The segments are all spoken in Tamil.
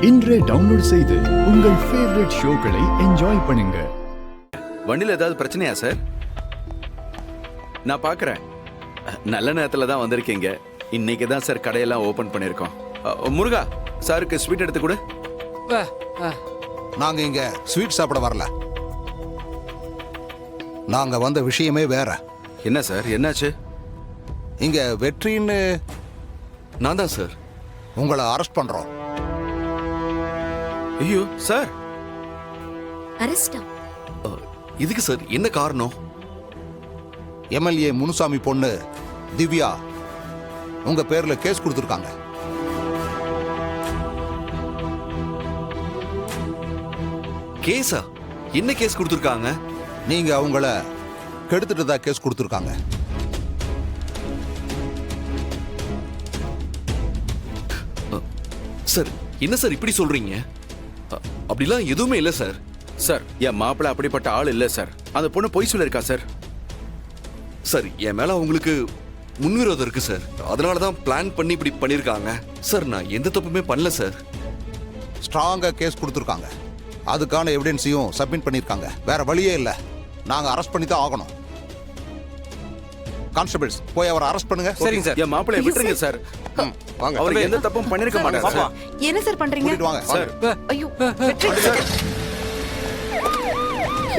இன்றே டவுன்லோட் செய்து உங்கள் ஃபேவரட் ஷோக்களை என்ஜாய் பண்ணுங்க. வண்டியில் ஏதாவது பிரச்சனையா சார்? நான் பார்க்குறேன். நல்ல நேரத்தில் தான் வந்திருக்கீங்க. இன்னைக்கு தான் சார் கடையெல்லாம் ஓப்பன் பண்ணியிருக்கோம். முருகா சாருக்கு ஸ்வீட் எடுத்து கொடு. நாங்க இங்க ஸ்வீட் சாப்பிட வரல. நாங்க வந்த விஷயமே வேற. என்ன சார், என்னாச்சு? இங்க வெற்றின்னு நான் தான் சார். உங்களை அரெஸ்ட் பண்றோம். ஐயோ சார், அரெஸ்டா? இதுக்கு சார் என்ன காரணம்? எம்எல்ஏ முனுசாமி பொண்ணு திவ்யா உங்க பேர்ல கேஸ் கொடுத்துருக்காங்க. கேஸா? என்ன கேஸ் கொடுத்துருக்காங்க? நீங்க அவங்கள கெடுத்துட்டதா கேஸ் கொடுத்துருக்காங்க. சார் என்ன சார் இப்படி சொல்றீங்க? அப்படிலாம் எதுவுமே இல்லை சார். சார், என் மாப்பிள்ளை அப்படிப்பட்ட ஆள் இல்லை சார். அந்த பொண்ணு பொய் சொல்லியிருக்கா சார். சார் என் மேல அவங்களுக்கு முன்விரோதம் இருக்கு சார். அதனால தான் பிளான் பண்ணி இப்படி பண்ணியிருக்காங்க சார். நான் எந்த தப்புமே பண்ணல சார். ஸ்ட்ராங்கா கேஸ் கொடுத்துருக்காங்க. அதுக்கான எவிடன்ஸையும் சப்மிட் பண்ணிருக்காங்க. வேற வழியே இல்லை. நாங்க அரெஸ்ட் பண்ணி தான் ஆகணும். கான்ஸ்டபிள்ஸ் போய் அவரை அரெஸ்ட் பண்ணுங்க. சரிங்க சார். என் மாப்பிள்ளை விட்டுருங்க சார். வாங்க. அவருக்கு எந்த தப்பும் பண்ணிருக்க மாட்டாங்க சார். என்ன சார் பண்றீங்க? வாங்க சார். ஐயோ,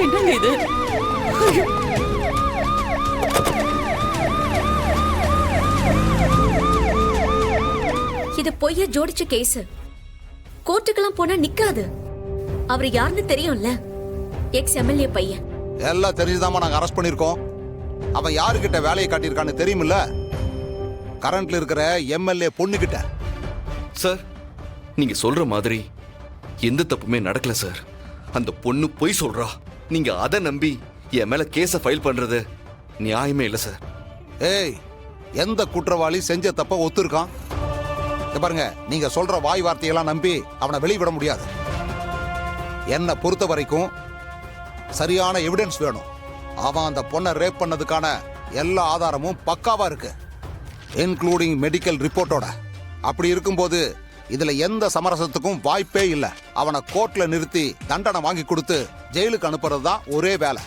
என்னங்க இது? இது பொய்ய ஜோடிச்ச கேஸ். கோர்ட்டுக்கெல்லாம் போனா நிக்காது. அவர் யாருன்னு தெரியும்ல, எக்ஸ் எம்எல்ஏ பையன். எல்லாம் தெரிஞ்சுதாமா நாங்க அரெஸ்ட் பண்ணிருக்கோம். அவன் யாருக்கிட்ட வேலையை காட்டியிருக்கான்னு தெரியுமில்ல? கரண்ட்ல இருக்கிற எம்எல்ஏ பொண்ணுகிட்ட. சார் நீங்க சொல்ற மாதிரி எந்த தப்புமே நடக்கல சார். அந்த பொண்ணு பொய் சொல்றா. நீங்க அதை நம்பி என் மேல கேஸை ஃபைல் பண்றது நியாயமே இல்லை சார். ஏய், எந்த குற்றவாளி செஞ்ச தப்ப ஒத்துருக்கான்? பாருங்க, நீங்க சொல்ற வாய் வார்த்தையெல்லாம் நம்பி அவனை வெளிவிட முடியாது. என்னை பொறுத்த வரைக்கும் சரியான எவிடன்ஸ் வேணும். அவன் அந்த பொண்ணை ரேப் பண்ணதுக்கான எல்லா ஆதாரமும் பக்காவா இருக்கு, இன்க்ளூடிங் மெடிக்கல் ரிப்போர்ட்டோட. அப்படி இருக்கும்போது இதுல எந்த சமரசத்துக்கும் வாய்ப்பே இல்லை. அவனை கோர்ட்ல நிறுத்தி தண்டனை வாங்கி கொடுத்து ஜெயிலுக்கு அனுப்புறது தான் ஒரே வேலை.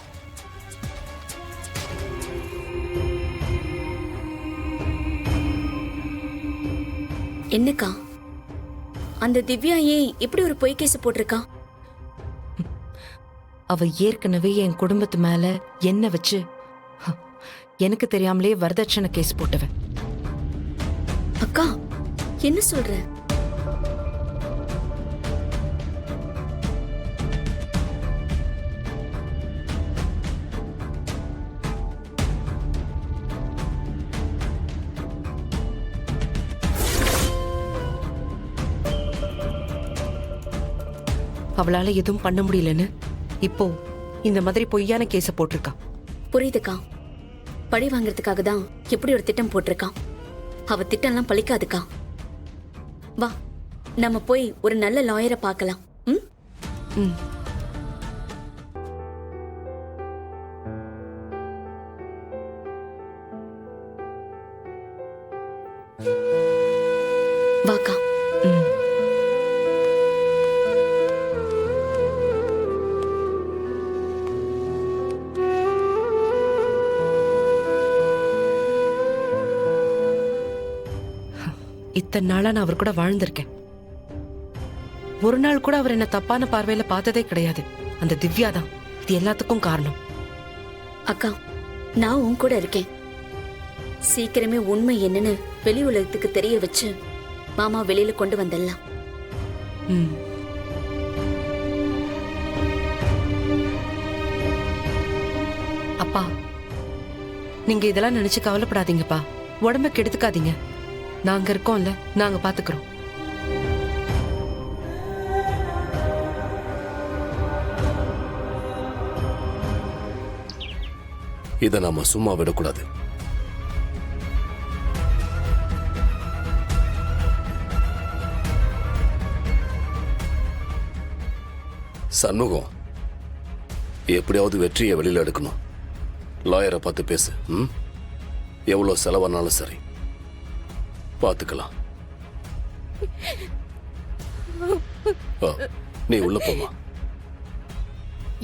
என்னக்கா, அந்த திவ்யா ஏன் இப்படி ஒரு பொய் கேஸ் போட்டிருக்கா? அவ ஏற்கனவே என் குடும்பத்து மேல என்ன வச்சு எனக்கு தெரியாமலே வரதட்சணை கேஸ் போட்டவ. அக்கா, என்ன சொல்ற? அவளால எதுவும் பண்ண முடியலன்னு இப்போ இந்த மாதிரி பொய்யான கேஸ போட்டிருக்கா. புரியுதுக்கா. பழி வாங்கறதுக்காக தான் எப்படி ஒரு திட்டம் போட்டிருக்கான். அவ திட்டம்லாம் பழிக்காதுக்கா. வா, நம்ம போய் ஒரு நல்ல லாயரை பார்க்கலாம். ம். வாக்கா. இத்தனை நாளா நான் அவர் கூட வாழ்ந்திருக்கேன். ஒரு நாள் கூட அவர் என்ன தப்பான பார்வையில பார்த்ததே கிடையாது. அந்த திவ்யா தான் இது எல்லாத்துக்கும் காரணம். அக்கா, நான் உன் கூட இருக்கேன். சீக்கிரமே உண்மை என்னன்னு வெளி உலகத்துக்கு தெரிய வச்சு மாமா வெளியில கொண்டு வந்துடலாம். அப்பா, நீங்க இதெல்லாம் நினைச்சு கவலைப்படாதீங்கப்பா. உடம்ப கெடுத்துக்காதீங்க. நாங்க இருக்கோம்ல, நாங்க பாத்துக்கிறோம். இதை நாம சும்மா விடக்கூடாது. சண்முகம், எப்படியாவது வெற்றியை வெளியில எடுக்கணும். லாயரை பார்த்து பேசு. எவ்வளவு செலவானாலும் சரி, பார்த்துக்கலாம். ஆ, நீ உள்ள போமா.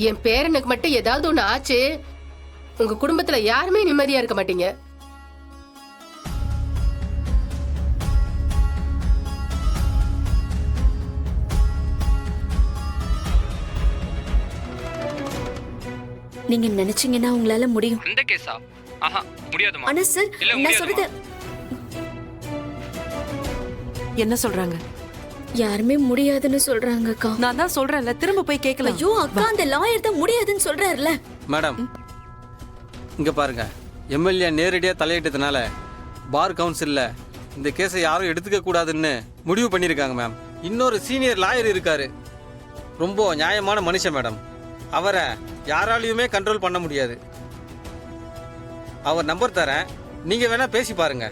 என் பேரனுக்கு மட்டும் ஏதாவது ஒண்ணு ஆச்சு, உங்க குடும்பத்துல யாருமே நிம்மதியா இருக்க மாட்டீங்க. நீங்க நினைச்சீங்கன்னா உங்களால முடியும். அந்த கேஸா? ஆஹா, முடியாதுமா. ஆனா சார், இல்ல, நான் முடியாதுமா. சொல்றது என்ன சொல்றாங்க? யாருமே முடியாதுன்னு சொல்றாங்க அக்கா. நான் தான் சொல்றேன்ல, திரும்ப போய் கேட்கலாம். ஐயோ அக்கா, அந்த லாயர் தான் முடியாதுன்னு சொல்றாருல. மேடம் இங்க பாருங்க, எம்எல்ஏ நேரடியாக தலையிட்டதுனால பார் கவுன்சில்ல இந்த கேஸை யாரும் எடுத்துக்க கூடாதுன்னு முடிவு பண்ணியிருக்காங்க மேம். இன்னொரு சீனியர் லாயர் இருக்காரு, ரொம்ப நியாயமான மனுஷன் மேடம். அவரை யாராலையுமே கண்ட்ரோல் பண்ண முடியாது. அவர் நம்பர் தரேன், நீங்க வேணா பேசி பாருங்க.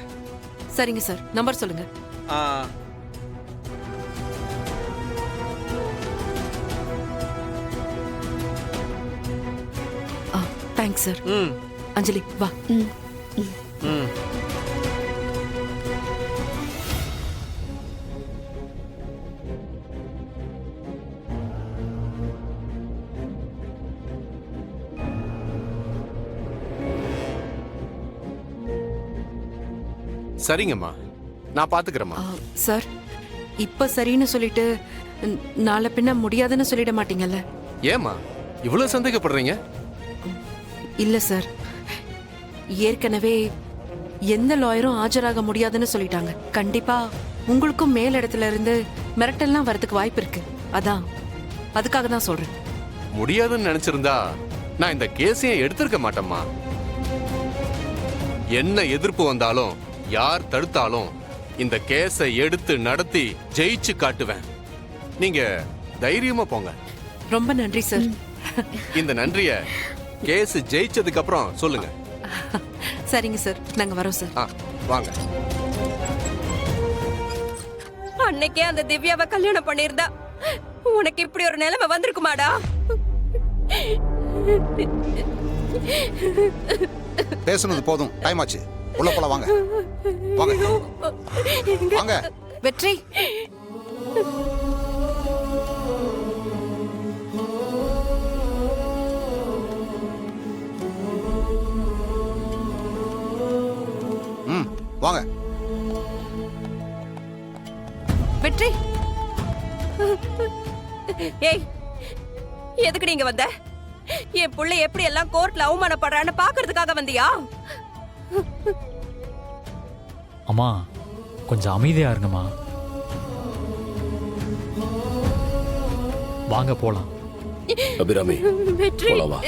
சரிங்க சார், நம்பர் சொல்லுங்க. ஆ, தேங்க்ஸ் சார். ம் அஞ்சலி வா. ம். ம். சரிங்கம்மா, நான் பாத்துக்கிறேம்மா. சார், இப்ப சரின்னு சொல்லிட்டு நாளை பின்ன முடியாதுன்னு சொல்லிட மாட்டீங்கல்ல? ஏம்மா இவ்வளவு சந்தேகப்படுறீங்க? இல்ல சார், ஏற்கனவே எந்த லாயரும் ஆஜராக முடியாதுன்னு சொல்லிட்டாங்க. கண்டிப்பா உங்களுக்கும் மேல் இடத்துல இருந்து மிரட்டல்லாம் வரதுக்கு வாய்ப்பு இருக்கு. அதான், அதுக்காக தான் சொல்றேன். முடியாதுன்னு நினைச்சிருந்தா நான் இந்த கேஸையே எடுத்திருக்க மாட்டேம்மா. என்ன எதிர்ப்பு வந்தாலும் யார் தடுத்தாலும் இந்த கேஸை எடுத்து நடத்தி ஜெயிச்சு காட்டுவேன். நீங்க தைரியமா போங்க. ரொம்ப நன்றி சார். இந்த நன்றிய கேஸ் ஜெயிச்சதுக்கு அப்புறம் சொல்லுங்க. சரிங்க சார், நாங்க வரோம் சார். ஆ, வாங்க. அன்னைக்கே அந்த திவ்யாவை கல்யாணம் பண்ணிருந்தா உனக்கு இப்படி ஒரு நிலைமை வந்திருக்குமாடா? பேசுனது போதும், டைம் ஆச்சு. உள்ள போலாம், வாங்க வாங்க வாங்க. வெற்றி, ம், வாங்க. வெற்றி, ஏய், எதுக்கு நீங்க வந்த? என் புள்ள எப்படி எல்லாம் கோர்ட்ல அவமானப்படுறான்னு பாக்குறதுக்காக வந்தியா? அம்மா கொஞ்சம் அமைதியா இருங்கம்மா. வாங்க போலாம். அபிராமி, வெற்றி, போலாம் வா.